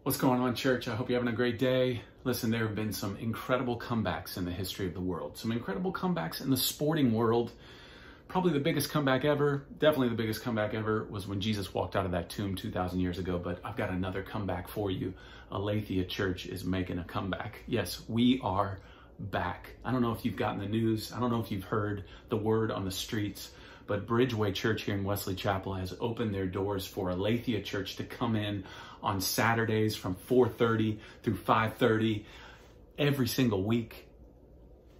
What's going on, church? I hope you're having a great day. Listen, there have been some incredible comebacks in the history of the world. Some incredible comebacks in the sporting world. Probably the biggest comeback ever, definitely the biggest comeback ever, was when Jesus walked out of that tomb 2,000 years ago. But I've got another comeback for you. Aletheia Church is making a comeback. Yes, we are back. I don't know if you've gotten the news. I don't know if you've heard the word on the streets, but Bridgeway Church here in Wesley Chapel has opened their doors for Aletheia Church to come in on Saturdays from 4:30 through 5:30 every single week.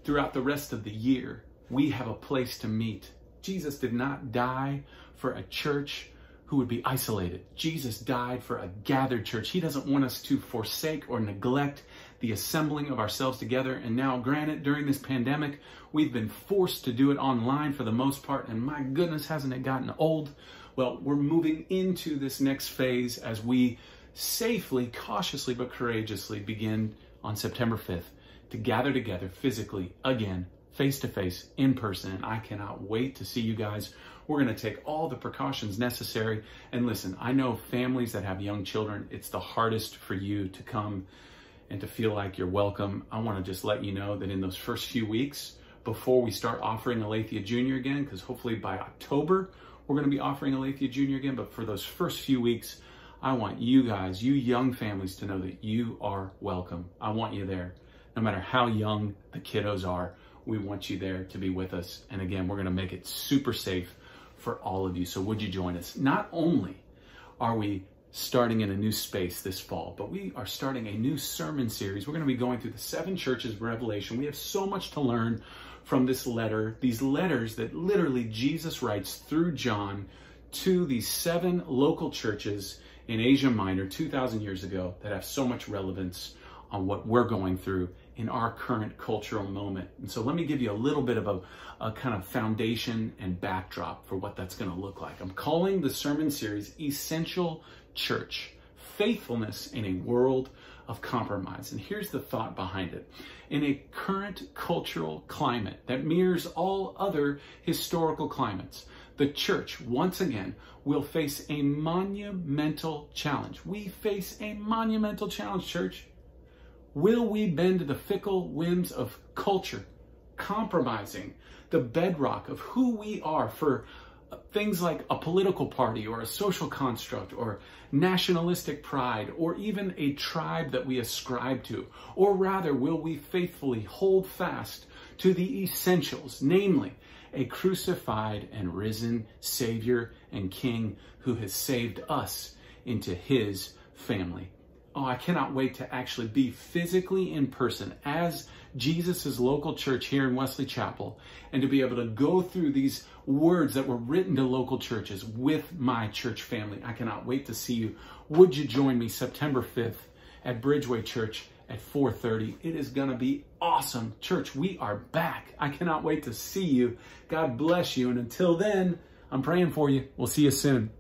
Throughout the rest of the year, we have a place to meet. Jesus did not die for a church who would be isolated. Jesus died for a gathered church. He doesn't want us to forsake or neglect the assembling of ourselves together. And now, granted, during this pandemic, we've been forced to do it online for the most part. And my goodness, hasn't it gotten old? Well, we're moving into this next phase as we safely, cautiously, but courageously begin on September 5th to gather together physically again, face-to-face, in person. And I cannot wait to see you guys. We're going to take all the precautions necessary. And listen, I know families that have young children, it's the hardest for you to come and to feel like you're welcome. I want to just let you know that in those first few weeks, before we start offering Aletheia Junior again, because hopefully by October, we're going to be offering Aletheia Junior again. But for those first few weeks, I want you guys, you young families, to know that you are welcome. I want you there. No matter how young the kiddos are, we want you there to be with us. And again, we're going to make it super safe for all of you. So would you join us? Not only are we starting in a new space this fall, but we are starting a new sermon series. We're going to be going through the 7 churches of Revelation. We have so much to learn from this letter, these letters that literally Jesus writes through John to these 7 local churches in Asia Minor 2,000 years ago that have so much relevance on what we're going through in our current cultural moment. And so let me give you a little bit of a kind of foundation and backdrop for what that's going to look like. I'm calling the sermon series Essential Church, Faithfulness in a World of Compromise. And here's the thought behind it. In a current cultural climate that mirrors all other historical climates, the church, once again, will face a monumental challenge. We face a monumental challenge, church. Will we bend to the fickle whims of culture, compromising the bedrock of who we are for things like a political party or a social construct or nationalistic pride or even a tribe that we ascribe to? Or rather, will we faithfully hold fast to the essentials, namely a crucified and risen Savior and King who has saved us into his family? Oh, I cannot wait to actually be physically in person as Jesus' local church here in Wesley Chapel and to be able to go through these words that were written to local churches with my church family. I cannot wait to see you. Would you join me September 5th at Bridgeway Church at 4:30? It is going to be awesome. Church, we are back. I cannot wait to see you. God bless you. And until then, I'm praying for you. We'll see you soon.